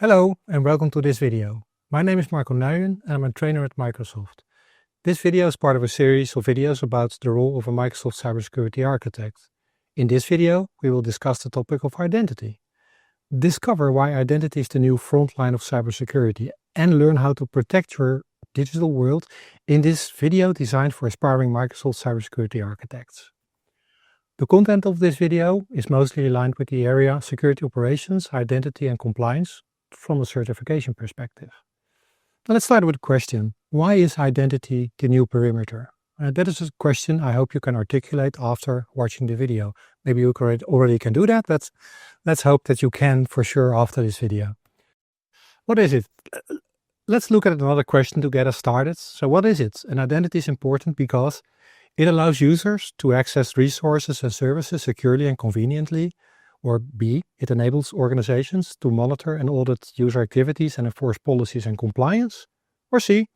Hello and welcome to this video. My name is Marco Nuyen and I'm a trainer at Microsoft. This video is part of a series of videos about the role of a Microsoft cybersecurity architect. In this video, we will discuss the topic of identity, discover why identity is the new frontline of cybersecurity, and learn how to protect your digital world in this video designed for aspiring Microsoft cybersecurity architects. The content of this video is mostly aligned with the area security operations, identity and compliance from a certification perspective. Now let's start with a question. Why is identity the new perimeter? That is a question I hope you can articulate after watching the video. Maybe you already can do that, but let's hope that you can for sure after this video. What is it? Let's look at another question to get us started. So what is it? An identity is important because it allows users to access resources and services securely and conveniently. Or B, it enables organizations to monitor and audit user activities and enforce policies and compliance. Or C,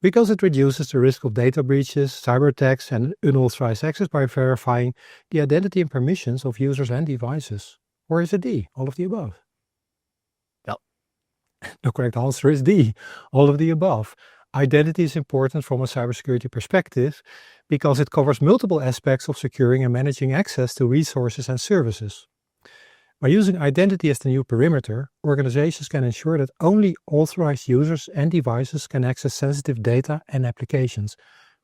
because it reduces the risk of data breaches, cyber attacks, and unauthorized access by verifying the identity and permissions of users and devices. Or is it D, all of the above? Well, the correct answer is D, all of the above. Identity is important from a cybersecurity perspective because it covers multiple aspects of securing and managing access to resources and services. By using identity as the new perimeter, organizations can ensure that only authorized users and devices can access sensitive data and applications,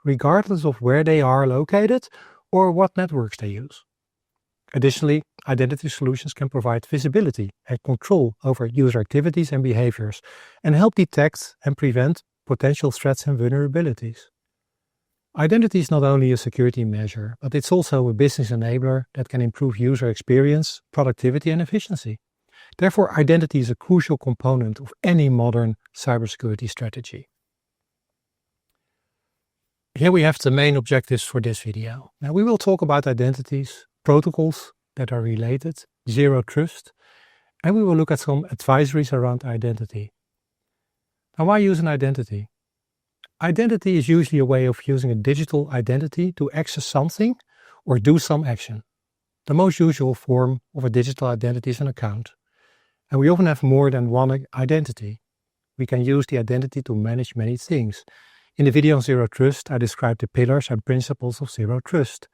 regardless of where they are located or what networks they use. Additionally, identity solutions can provide visibility and control over user activities and behaviors, and help detect and prevent potential threats and vulnerabilities. Identity is not only a security measure, but it's also a business enabler that can improve user experience, productivity, and efficiency. Therefore, identity is a crucial component of any modern cybersecurity strategy. Here we have the main objectives for this video. Now we will talk about identities, protocols that are related, zero trust, and we will look at some advisories around identity. Now why use an identity? Identity is usually a way of using a digital identity to access something or do some action. The most usual form of a digital identity is an account. And we often have more than one identity. We can use the identity to manage many things. In the video on Zero Trust, I described the pillars and principles of Zero Trust.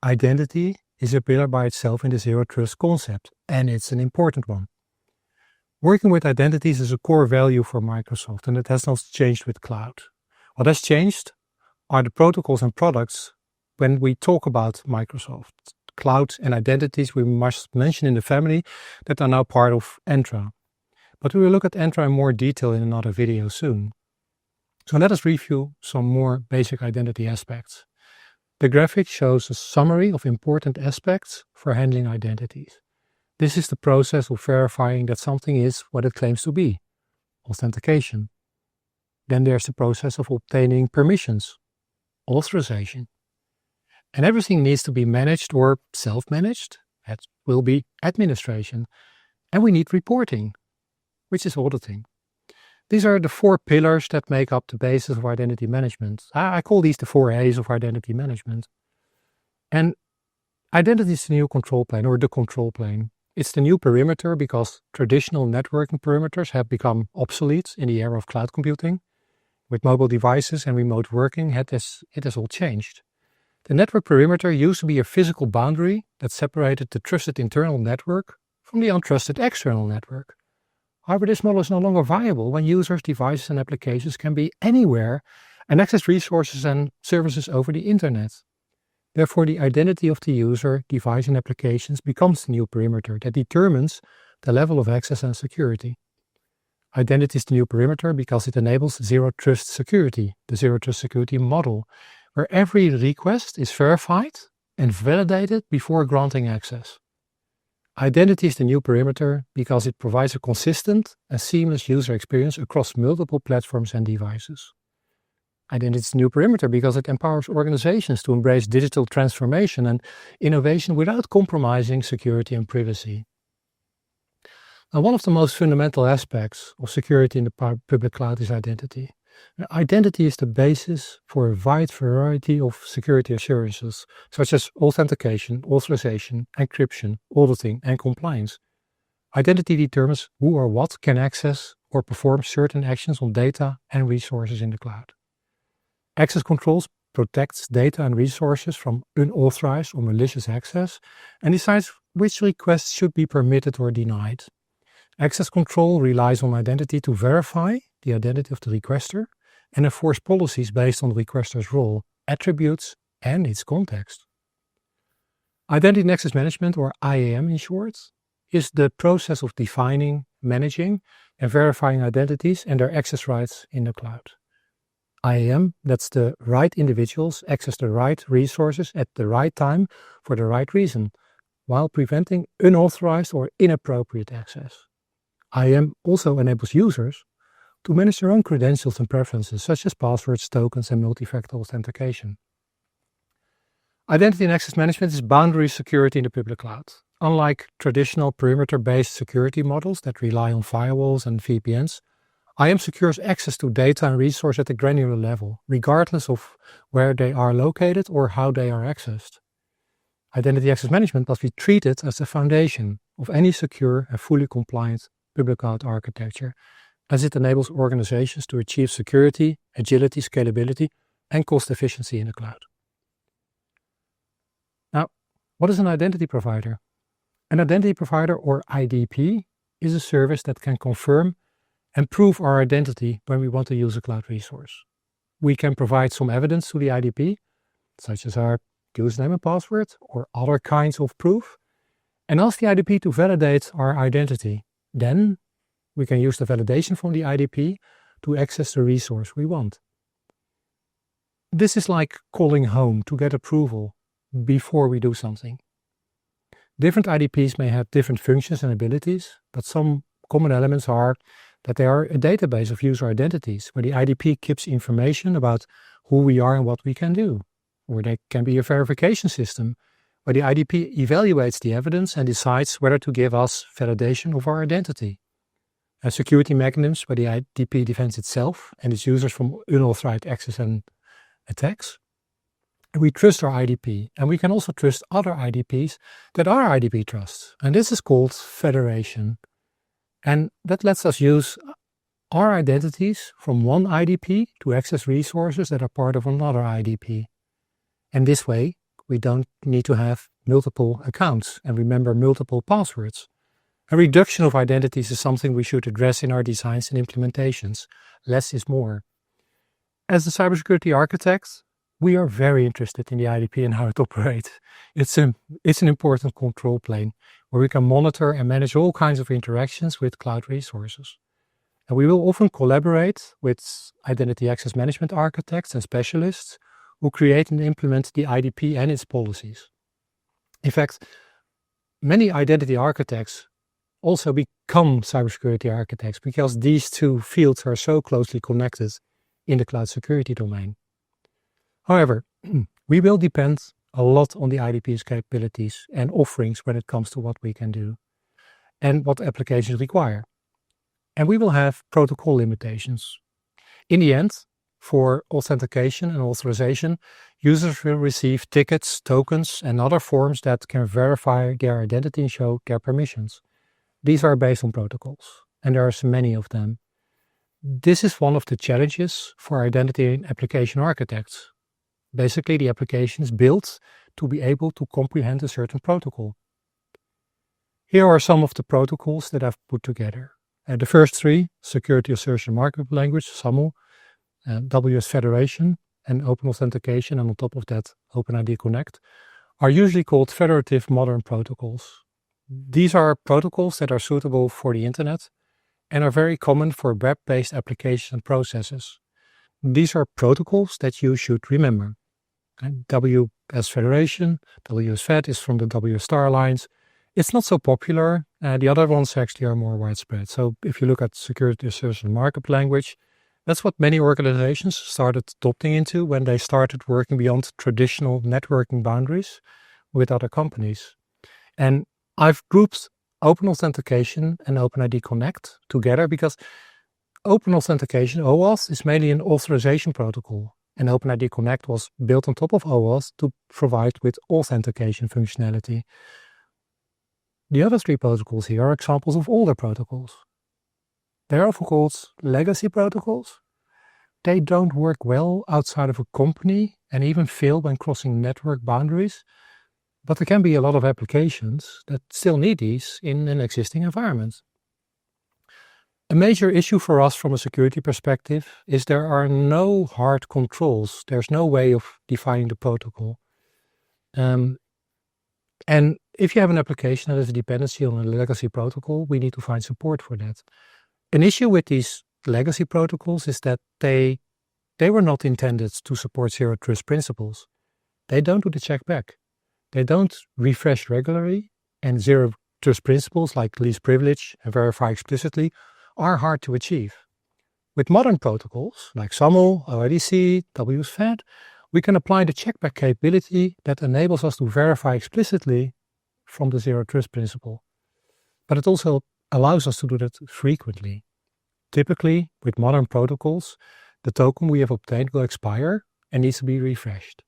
Identity is a pillar by itself in the Zero Trust concept, and it's an important one. Working with identities is a core value for Microsoft, and it has not changed with cloud. What has changed are the protocols and products when we talk about Microsoft. Cloud and identities we must mention in the family that are now part of Entra. But we will look at Entra in more detail in another video soon. So let us review some more basic identity aspects. The graphic shows a summary of important aspects for handling identities. This is the process of verifying that something is what it claims to be, authentication. Then there's the process of obtaining permissions, authorization. And everything needs to be managed or self-managed. That will be administration. And we need reporting, which is auditing. These are the four pillars that make up the basis of identity management. I call these the 4 A's of identity management. And identity is the new control plane or the control plane. It's the new perimeter because traditional networking perimeters have become obsolete in the era of cloud computing. With mobile devices and remote working, it has all changed. The network perimeter used to be a physical boundary that separated the trusted internal network from the untrusted external network. However, this model is no longer viable when users, devices, and applications can be anywhere and access resources and services over the internet. Therefore, the identity of the user, device, and applications becomes the new perimeter that determines the level of access and security. Identity is the new perimeter because it enables zero trust security, the zero trust security model, where every request is verified and validated before granting access. Identity is the new perimeter because it provides a consistent and seamless user experience across multiple platforms and devices. Identity is the new perimeter because it empowers organizations to embrace digital transformation and innovation without compromising security and privacy. Now, one of the most fundamental aspects of security in the public cloud is identity. Identity is the basis for a wide variety of security assurances, such as authentication, authorization, encryption, auditing, and compliance. Identity determines who or what can access or perform certain actions on data and resources in the cloud. Access controls protects data and resources from unauthorized or malicious access and decides which requests should be permitted or denied. Access control relies on identity to verify the identity of the requester and enforce policies based on the requester's role, attributes, and its context. Identity and access management, or IAM in short, is the process of defining, managing, and verifying identities and their access rights in the cloud. IAM lets the right individuals access the right resources at the right time for the right reason, while preventing unauthorized or inappropriate access. IAM also enables users to manage their own credentials and preferences, such as passwords, tokens, and multi-factor authentication. Identity and access management is boundary security in the public cloud. Unlike traditional perimeter-based security models that rely on firewalls and VPNs, IAM secures access to data and resources at a granular level, regardless of where they are located or how they are accessed. Identity access management must be treated as the foundation of any secure and fully compliant public cloud architecture, as it enables organizations to achieve security, agility, scalability, and cost efficiency in the cloud. Now, what is an identity provider? An identity provider, or IDP, is a service that can confirm and prove our identity when we want to use a cloud resource. We can provide some evidence to the IDP, such as our username and password, or other kinds of proof, and ask the IDP to validate our identity. Then we can use the validation from the IDP to access the resource we want. This is like calling home to get approval before we do something. Different IDPs may have different functions and abilities, but some common elements are that they are a database of user identities, where the IDP keeps information about who we are and what we can do. Or they can be a verification system, where the IDP evaluates the evidence and decides whether to give us validation of our identity. And security mechanisms, where the IDP defends itself and its users from unauthorized access and attacks. And we trust our IDP, and we can also trust other IDPs that our IDP trusts. And this is called federation. And that lets us use our identities from one IDP to access resources that are part of another IDP. And this way, we don't need to have multiple accounts and remember multiple passwords. A reduction of identities is something we should address in our designs and implementations. Less is more. As the cybersecurity architects, we are very interested in the IDP and how it operates. It's an important control plane where we can monitor and manage all kinds of interactions with cloud resources. And we will often collaborate with identity access management architects and specialists who create and implement the IDP and its policies. In fact, many identity architects also become cybersecurity architects because these two fields are so closely connected in the cloud security domain. However, we will depend a lot on the IDP's capabilities and offerings when it comes to what we can do and what applications require. And we will have protocol limitations. In the end, for authentication and authorization, users will receive tickets, tokens, and other forms that can verify their identity and show their permissions. These are based on protocols, and there are so many of them. This is one of the challenges for identity and application architects. Basically, the application is built to be able to comprehend a certain protocol. Here are some of the protocols that I've put together. The first three, Security Assertion Markup Language, SAML, WS Federation, and Open Authentication, and on top of that, OpenID Connect, are usually called federative modern protocols. These are protocols that are suitable for the internet and are very common for web-based applications and processes. These are protocols that you should remember. WS Federation, WS Fed is from the WS Star Alliance. It's not so popular. The other ones actually are more widespread. So if you look at Security Assertion Markup Language, that's what many organizations started adopting into when they started working beyond traditional networking boundaries with other companies. And I've grouped Open Authentication and OpenID Connect together because Open Authentication, OAuth, is mainly an authorization protocol, and OpenID Connect was built on top of OAuth to provide with authentication functionality. The other three protocols here are examples of older protocols. They're often called legacy protocols. They don't work well outside of a company and even fail when crossing network boundaries, but there can be a lot of applications that still need these in an existing environment. A major issue for us from a security perspective is there are no hard controls. There's no way of defining the protocol. And if you have an application that has a dependency on a legacy protocol, we need to find support for that. An issue with these legacy protocols is that they were not intended to support zero trust principles. They don't do the check back. They don't refresh regularly, and zero trust principles like least privilege and verify explicitly are hard to achieve. With modern protocols like SAML, OIDC, WSFAT, we can apply the checkback capability that enables us to verify explicitly from the zero trust principle. But it also allows us to do that frequently. Typically, with modern protocols, the token we have obtained will expire and needs to be refreshed.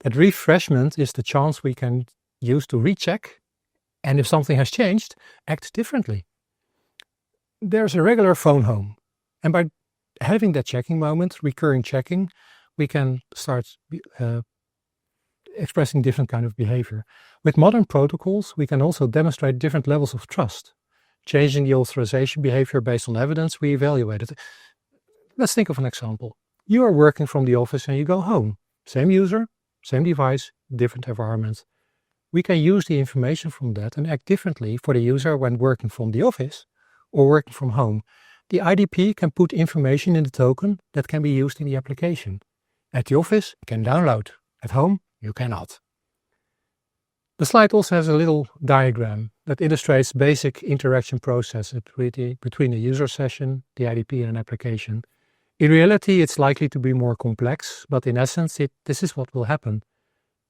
That refreshment is the chance we can use to recheck, and if something has changed, act differently. There's a regular phone home, and by having that checking moment, recurring checking, we can start expressing different kind of behavior. With modern protocols, we can also demonstrate different levels of trust, changing the authorization behavior based on evidence we evaluated. Let's think of an example. You are working from the office and you go home. Same user, same device, different environment. We can use the information from that and act differently for the user when working from the office or working from home. The IDP can put information in the token that can be used in the application. At the office, you can download. At home, you cannot. The slide also has a little diagram that illustrates basic interaction processes between a user session, the IDP, and an application. In reality, it's likely to be more complex, but in essence, this is what will happen.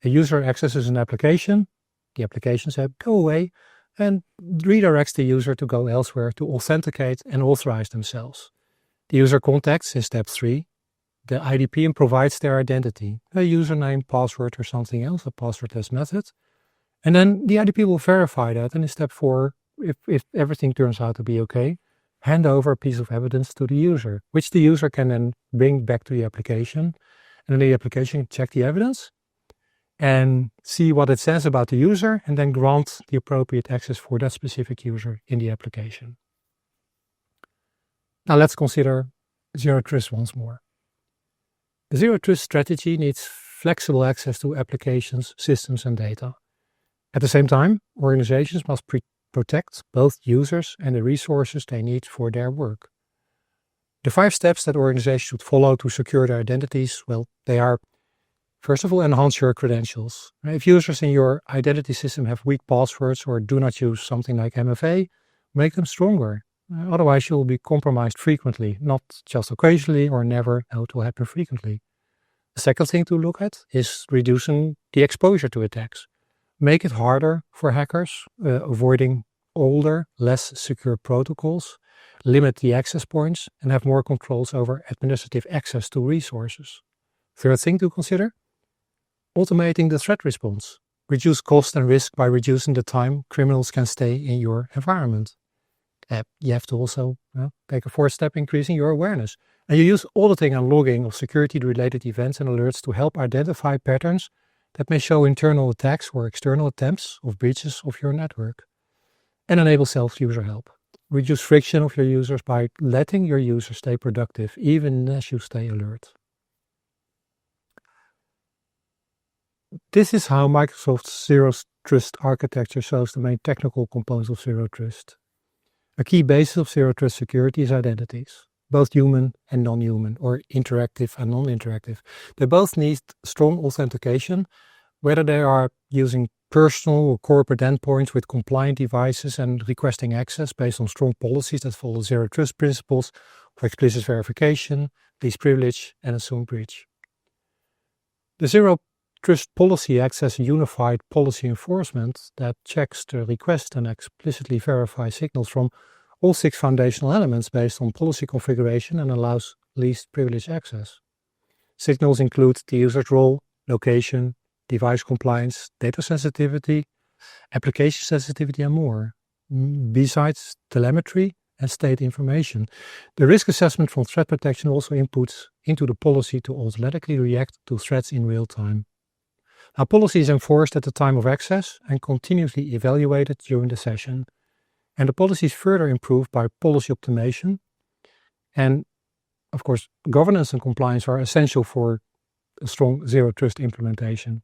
A user accesses an application, the application says, go away, and redirects the user to go elsewhere to authenticate and authorize themselves. The user contacts in step 3 the IDP and provides their identity, a username, password, or something else, a passwordless method. And then the IDP will verify that, and in step 4, if everything turns out to be okay, hand over a piece of evidence to the user, which the user can then bring back to the application. And then the application can check the evidence and see what it says about the user, and then grant the appropriate access for that specific user in the application. Now let's consider zero trust once more. The zero trust strategy needs flexible access to applications, systems, and data. At the same time, organizations must protect both users and the resources they need for their work. The 5 steps that organizations should follow to secure their identities, well, they are: first of all, enhance your credentials. If users in your identity system have weak passwords or do not use something like MFA, make them stronger. Otherwise, you'll be compromised frequently, not just occasionally or never. It will happen frequently. The second thing to look at is reducing the exposure to attacks. Make it harder for hackers, avoiding older, less secure protocols, limit the access points, and have more controls over administrative access to resources. Third thing to consider: automating the threat response. Reduce cost and risk by reducing the time criminals can stay in your environment. You have to also take a 4th step, increasing your awareness. And you use auditing and logging of security-related events and alerts to help identify patterns that may show internal attacks or external attempts of breaches of your network. And enable self-user help. Reduce friction of your users by letting your users stay productive, even as you stay alert. This is how Microsoft's Zero Trust architecture shows the main technical components of Zero Trust. A key basis of Zero Trust security is identities, both human and non-human, or interactive and non-interactive. They both need strong authentication, whether they are using personal or corporate endpoints with compliant devices and requesting access based on strong policies that follow Zero Trust principles for explicit verification, least privilege, and assumed breach. The Zero Trust policy acts as a unified policy enforcement that checks the request and explicitly verifies signals from all 6 foundational elements based on policy configuration and allows least privilege access. Signals include the user's role, location, device compliance, data sensitivity, application sensitivity, and more. Besides telemetry and state information, the risk assessment from threat protection also inputs into the policy to automatically react to threats in real time. Now, policy is enforced at the time of access and continuously evaluated during the session. And the policy is further improved by policy optimization. And of course, governance and compliance are essential for a strong zero trust implementation.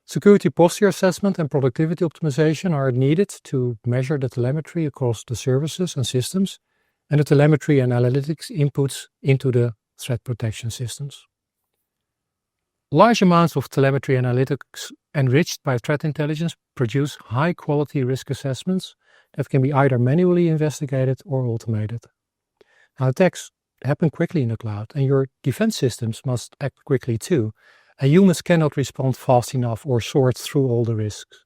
Security posture assessment and productivity optimization are needed to measure the telemetry across the services and systems, and the telemetry and analytics inputs into the threat protection systems. Large amounts of telemetry analytics enriched by threat intelligence produce high-quality risk assessments that can be either manually investigated or automated. Now, attacks happen quickly in the cloud, and your defense systems must act quickly too. And humans cannot respond fast enough or sort through all the risks.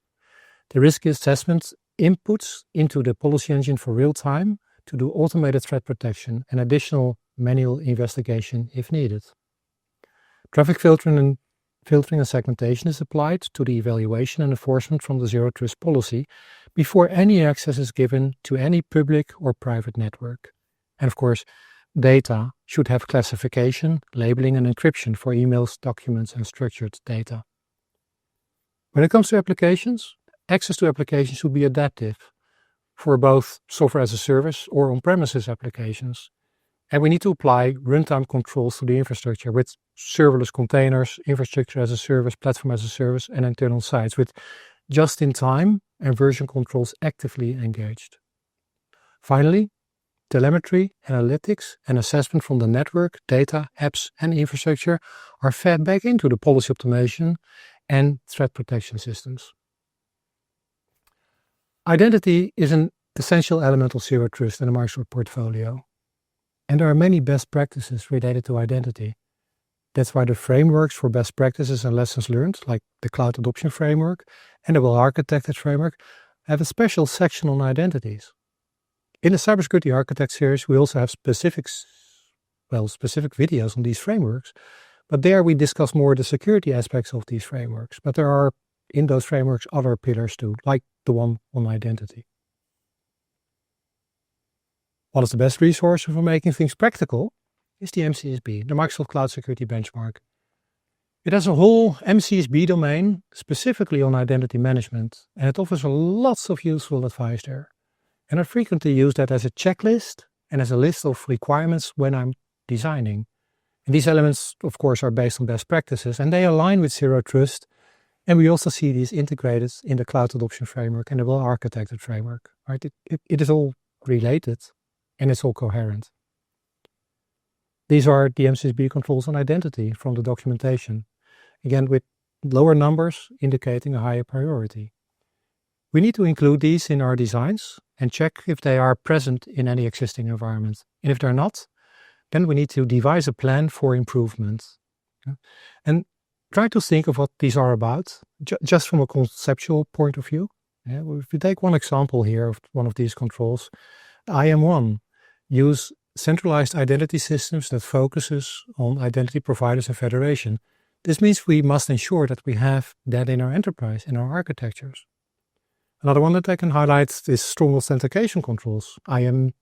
The risk assessment inputs into the policy engine for real time to do automated threat protection and additional manual investigation if needed. Traffic filtering and segmentation is applied to the evaluation and enforcement from the zero trust policy before any access is given to any public or private network. And of course, data should have classification, labeling, and encryption for emails, documents, and structured data. When it comes to applications, access to applications should be adaptive for both software as a service or on-premises applications. And we need to apply runtime controls to the infrastructure with serverless containers, infrastructure as a service, platform as a service, and internal sites with just-in-time and version controls actively engaged. Finally, telemetry, analytics, and assessment from the network, data, apps, and infrastructure are fed back into the policy optimization and threat protection systems. Identity is an essential element of zero trust in the Microsoft portfolio. And there are many best practices related to identity. That's why the frameworks for best practices and lessons learned, like the Cloud Adoption Framework and the Well-Architected Framework, have a special section on identities. In the Cybersecurity Architect series, we also have specific videos on these frameworks, but there we discuss more the security aspects of these frameworks. But there are, in those frameworks, other pillars too, like the one on identity. What is the best resource for making things practical is the MCSB, the Microsoft Cloud Security Benchmark. It has a whole MCSB domain specifically on identity management, and it offers lots of useful advice there. And I frequently use that as a checklist and as a list of requirements when I'm designing. And these elements, of course, are based on best practices, and they align with Zero Trust. And we also see these integrated in the Cloud Adoption Framework and the Well-Architected Framework. Right? It is all related, and it's all coherent. These are the MCSB controls on identity from the documentation, again with lower numbers indicating a higher priority. We need to include these in our designs and check if they are present in any existing environment. And if they're not, then we need to devise a plan for improvement. And try to think of what these are about, just from a conceptual point of view. If we take one example here of one of these controls, IAM1 use centralized identity systems that focuses on identity providers and federation. This means we must ensure that we have that in our enterprise, in our architectures. Another one that I can highlight is strong authentication controls, IAM6.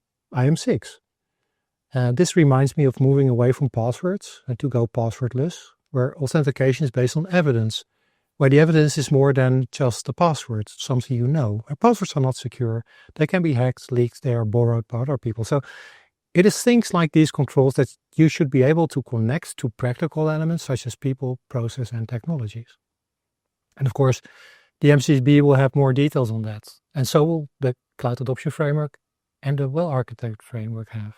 This reminds me of moving away from passwords and to go passwordless, where authentication is based on evidence, where the evidence is more than just a password, something you know. Passwords are not secure. They can be hacked, leaked, they are borrowed by other people. So it is things like these controls that you should be able to connect to practical elements such as people, process, and technologies. And of course, the MCSB will have more details on that. And so will the Cloud Adoption Framework and the Well-Architected Framework have.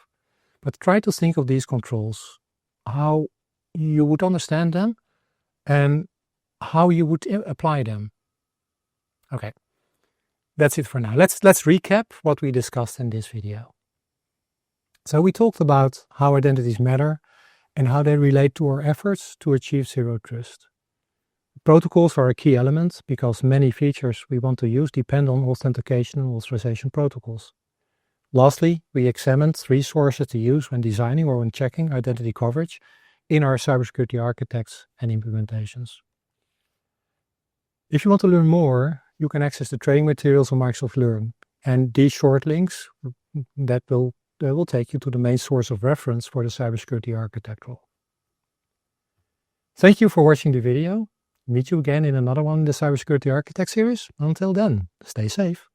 But try to think of these controls, how you would understand them and how you would apply them. Okay, that's it for now. Let's recap what we discussed in this video. So we talked about how identities matter and how they relate to our efforts to achieve Zero Trust. Protocols are a key element because many features we want to use depend on authentication and authorization protocols. Lastly, we examined resources to use when designing or when checking identity coverage in our cybersecurity architects and implementations. If you want to learn more, you can access the training materials on Microsoft Learn. And these short links that will take you to the main source of reference for the cybersecurity architectural. Thank you for watching the video. Meet you again in another one in the Cybersecurity Architect series. Until then, stay safe.